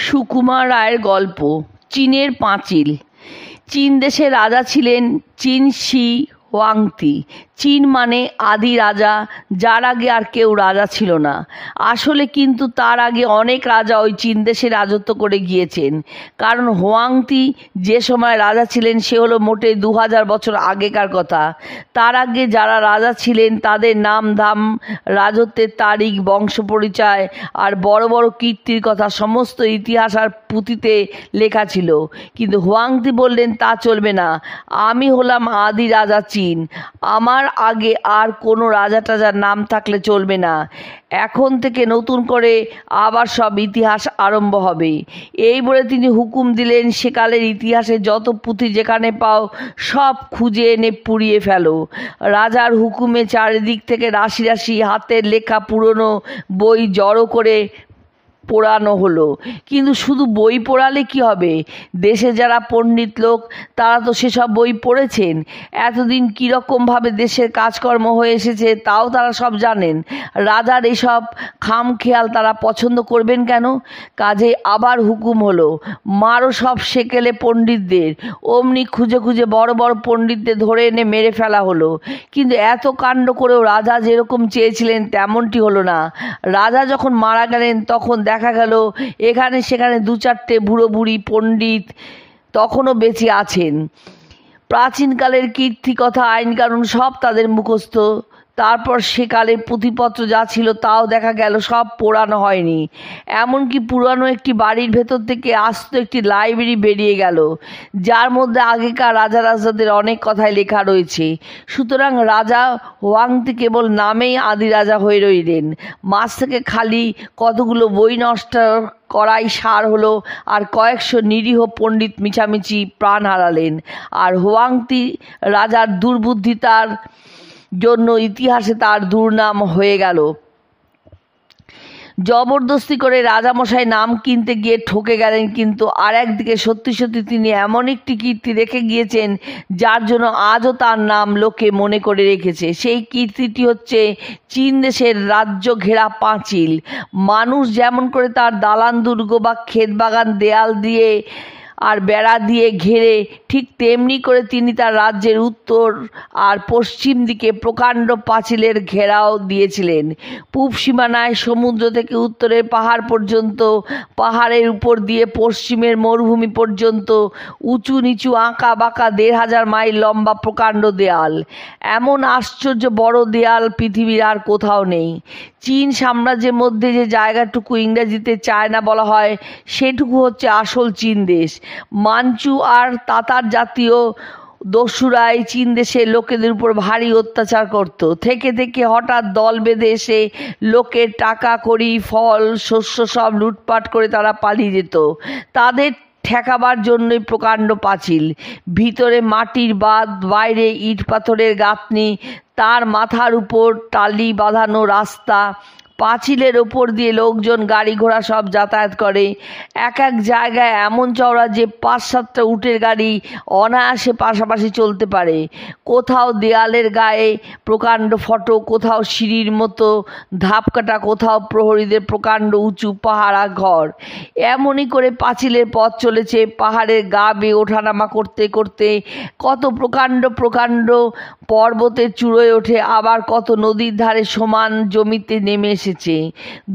সুকুমার রায়ের গল্প চীনের পাঁচিল। চীন দেশের রাজা ছিলেন চীন শি হুয়াংতি। চীন মানে আদি রাজা, যার আগে আর কেউ রাজা ছিল না। আসলে কিন্তু তার আগে অনেক রাজা ওই চীন দেশে রাজত্ব করে গিয়েছেন। কারণ হুয়াংতি যে সময় রাজা ছিলেন সে হলো মোটে 2000 বছর আগেকার কথা। তার আগে যারা রাজা ছিলেন তাদের নাম ধাম, রাজত্বের তারিখ, বংশ পরিচয় আর বড় বড় কীর্তির কথা সমস্ত ইতিহাস আর পুঁথিতে লেখা ছিল। কিন্তু হুয়াংতি বললেন তা চলবে না, আমি হলাম আদি রাজা চীন, আমার আগে আর কোনো রাজা টাজার নাম থাকলে চলবে না। এখন থেকে নতুন করে আবার সব ইতিহাস আরম্ভ হবে। এই বলে তিনি হুকুম দিলেন, সেকালের ইতিহাসে যত পুঁথি যেখানে পাও সব খুঁজে এনে পুড়িয়ে ফেলো। রাজার হুকুমে চারিদিক থেকে রাশি রাশি হাতের লেখা পুরনো বই জড়ো করে পোড়ানো হলো। কিন্তু শুধু বই পোড়ালে কি হবে? দেশে যারা পণ্ডিত লোক তারা তো সেসব বই পড়েছেন। এতদিন কীরকমভাবে দেশের কাজকর্ম হয়ে এসেছে তাও তারা সব জানেন। রাজার এসব খামখেয়াল তারা পছন্দ করবেন কেন? কাজে আবার হুকুম হলো, মারো সব সেকেলে পণ্ডিতদের। অমনি খুঁজে খুঁজে বড় বড় পণ্ডিতদের ধরে এনে মেরে ফেলা হলো। কিন্তু এত কাণ্ড করেও রাজা যেরকম চেয়েছিলেন তেমনটি হলো না। রাজা যখন মারা গেলেন তখন দেখা গেল এখানে সেখানে 2-4টে বুড়ো বুড়ি পণ্ডিত তখনও বেঁচে আছেন। প্রাচীনকালের কীর্তি কথা, আইন কানুন সব তাদের মুখস্থ। তারপর সেকালের পুঁথিপত্র যা ছিল তাও দেখা গেল সব পোড়ানো হয়নি। এমনকি পুরানো একটি বাড়ির ভেতর থেকে আস্ত একটি লাইব্রেরি বেরিয়ে গেল, যার মধ্যে আগেকার রাজা রাজাদের অনেক কথাই লেখা রয়েছে। সুতরাং রাজা হুয়াংতি কেবল নামেই আদি রাজা হয়ে রইলেন। মাঝ থেকে খালি কতগুলো বই নষ্ট করাই সার হলো, আর কয়েকশো নিরীহ পণ্ডিত মিছামিছি প্রাণ হারালেন। আর হুয়াংতি রাজার দুর্বুদ্ধিতার জন্য ইতিহাসে তার দুর্নাম হয়ে গেল। জবরদস্তি করে রাজামশাই নাম কিনতে গিয়ে ঠকে গেলেন, কিন্তু আর একদিকে সত্যি সত্যি তিনি এমন একটি কীর্তি রেখে গিয়েছেন যার জন্য আজও তার নাম লোকে মনে করে রেখেছে। সেই কীর্তিটি হচ্ছে চীন দেশের রাজ্য ঘেরা পাঁচিল। মানুষ যেমন করে তার দালান দুর্গ বা ক্ষেত বাগান দেয়াল দিয়ে আর বেড়া দিয়ে ঘেরে, ঠিক তেমনি করে তিনি তার রাজ্যের উত্তর আর পশ্চিম দিকে প্রকাণ্ড পাঁচিলের ঘেরাও দিয়েছিলেন। পূব সীমানায় সমুদ্র থেকে উত্তরের পাহাড় পর্যন্ত, পাহাড়ের উপর দিয়ে পশ্চিমের মরুভূমি পর্যন্ত উঁচু নিচু আঁকা বাঁকা 1500 মাইল লম্বা প্রকাণ্ড দেয়াল। এমন আশ্চর্য বড় দেয়াল পৃথিবীর আর কোথাও নেই। চীন সাম্রাজ্যের মধ্যে যে জায়গাটুকু ইংরেজিতে চায়না বলা হয় সেটুকু হচ্ছে আসল চীন দেশ। মাঞ্চু আর তাতার জাতীয় দস্যুরাই চীন দেশের লোকেদের উপর ভারী অত্যাচার করত। থেকে থেকে হঠাৎ দল বেঁধে এসে লোকের টাকা কড়ি ফল শস্য সব লুটপাট করে তারা পালিয়ে যেত। তাদের ঠেকাবার জন্যই প্রকাণ্ড পাঁচিল। ভিতরে মাটির বাঁধ, বাইরে ইট পাথরের গাঁথনি, তার মাথার উপর টালি বাঁধানো রাস্তা। পাঁচিলের ওপর দিয়ে লোকজন গাড়ি ঘোড়া সব যাতায়াত করে। এক এক জায়গায় এমন চওড়া যে 5-7টা উটের গাড়ি অনায়াসে পাশাপাশি চলতে পারে। কোথাও দেয়ালের গায়ে প্রকাণ্ড ফটক, কোথাও সিঁড়ির মতো ধাপকাটা, কোথাও প্রহরীদের প্রকাণ্ড উঁচু পাহারা ঘর। এমনই করে পাঁচিলের পথ চলেছে। পাহাড়ের গা বেয়ে ওঠানামা করতে করতে কত প্রকাণ্ড প্রকাণ্ড পর্বতের চূড়োয় ওঠে, আবার কত নদীর ধারে সমান জমিতে নেমে এসেছে।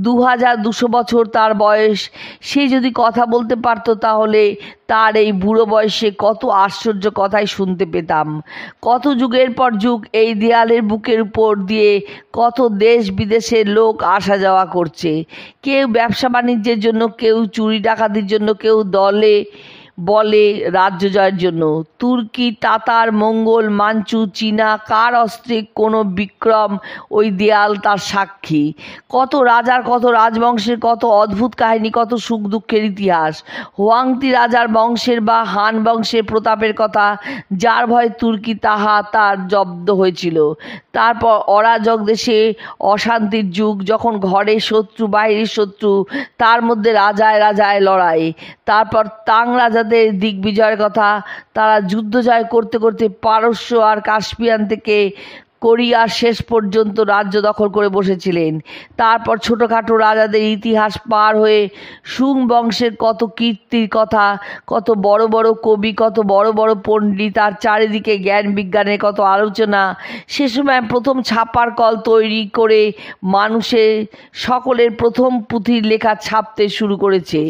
2200 বছর তার বয়স। সে যদি কথা বলতে পারত তাহলে তার এই বুড়ো বয়সে কত আশ্চর্য কথাই শুনতে পেতাম। কত যুগের পর যুগ এই দেয়ালের বুকের উপর দিয়ে কত দেশ বিদেশের লোক আসা যাওয়া করছে। কেউ ব্যবসা বাণিজ্যের জন্য, কেউ চুরি ডাকাতির জন্য, কেউ দলে বলে রাজ্য জয়ের জন্য। তুর্কি, তাতার, মঙ্গল, মাঞ্চু, চীনা, কার অস্ত্রে কোনো বিক্রম ওই দেয়াল তার সাক্ষী। কত রাজার, কত রাজবংশের কত অদ্ভুত কাহিনী, কত সুখ দুঃখের ইতিহাস। হুয়াংতি রাজার বংশের বা হান বংশের প্রতাপের কথা, যার ভয়ে তুর্কি তার জব্দ হয়েছিল। তারপর অরাজক দেশে অশান্তির যুগ, যখন ঘরে শত্রু বাইরের শত্রু, তার মধ্যে রাজায় রাজায় লড়াই। তারপর তাং রাজাদের দিগ্বিজয়ের কথা, তারা যুদ্ধ জয় করতে করতে পারস্য আর কাস্পিয়ান থেকে কোরিয়ার শেষ পর্যন্ত রাজ্য দখল করে বসেছিলেন। তারপর ছোটোখাটো রাজাদের ইতিহাস পার হয়ে সুং বংশের কত কীর্তির কথা, কত বড় বড় কবি, কত বড় বড় পণ্ডিত, আর চারিদিকে জ্ঞান বিজ্ঞানের কত আলোচনা। সে সময় প্রথম ছাপার কল তৈরি করে মানুষের সকলের প্রথম পুঁথির লেখা ছাপতে শুরু করেছে।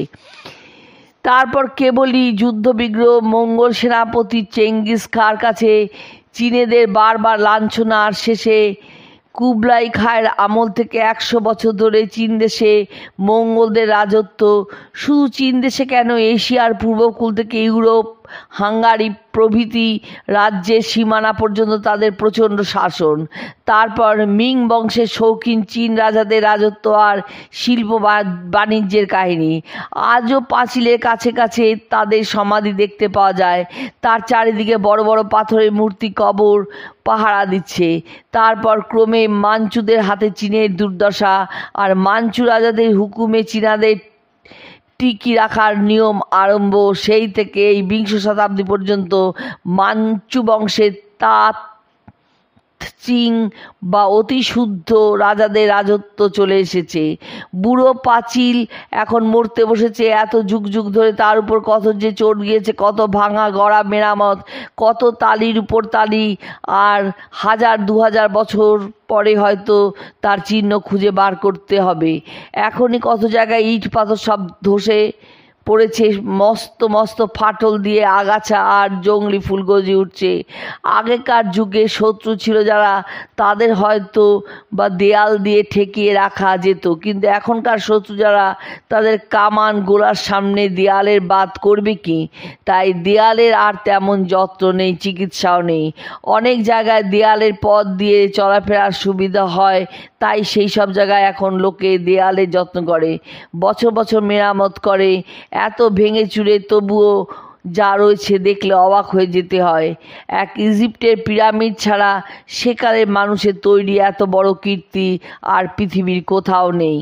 তারপর কেবলই যুদ্ধবিগ্রহ মঙ্গল সেনাপতি চেঙ্গিস খাঁর কাছে চীনেদের বারবার লাঞ্ছনা, আর শেষে কুবলাই খাঁর আমল থেকে 100 বছর ধরে চীন দেশে মঙ্গলদের রাজত্ব। শুধু চীন দেশে কেন, এশিয়ার পূর্বকূল থেকে ইউরোপ, হাঙ্গারি প্রভৃতি রাজ্যের সীমানা পর্যন্ত তাদের প্রচণ্ড শাসন। তারপর মিং বংশের শৌখিন চীন রাজাদের রাজত্ব আর শিল্প বাণিজ্যের কাহিনী। আজও পাঁচিলের কাছে কাছে তাদের সমাধি দেখতে পাওয়া যায়, তার চারিদিকে বড় বড় পাথরের মূর্তি কবর পাহারা দিচ্ছে। তারপর ক্রমে মাঞ্চুদের হাতে চীনের দুর্দশা, আর মাঞ্চু রাজাদের হুকুমে চীনাদের টিকি রাখার নিয়ম আরম্ভ। সেই থেকে এই 20 শতাব্দী পর্যন্ত মাঞ্চু বংশের তাত চিং বা অতি শুদ্ধ রাজাদের রাজত্ব চলে এসেছে। বুড়ো পাঁচিল এখন মরতে বসেছে। এত যুগ যুগ ধরে তার উপর কত যে চোট গিয়েছে, কত ভাঙা গড়া মেরামত, কত তালির উপর তালি, আর 1000-2000 বছর পরে হয়তো তার চিহ্ন খুঁজে বার করতে হবে। এখনই কত জায়গায় ইট পাথর সব ধসে পড়েছে, মস্ত মস্ত ফাটল দিয়ে আগাছা আর জংলি ফুল গজিয়ে উঠছে। আগেকার যুগে শত্রু ছিল যারা, তাদের হয়তো বা দেয়াল দিয়ে ঠেকিয়ে রাখা যেত, কিন্তু এখনকার শত্রু যারা, তাদের কামান গোলার সামনে দেয়ালের বাদ করবে কি? তাই দেয়ালের আর তেমন যত্ন নেই, চিকিৎসাও নেই। অনেক জায়গায় দেয়ালের পথ দিয়ে চলাফেরার সুবিধা হয়, তাই সেই সব জায়গায় এখন লোকে দেয়ালের যত্ন করে, বছর বছর মেরামত করে। এত ভেঙে চুরে তবুও যা রয়েছে দেখলে অবাক হয়ে যেতে হয়। এক ইজিপ্টের পিরামিড ছাড়া সেকালের মানুষের তৈরি এত বড় কীর্তি আর পৃথিবীর কোথাও নেই।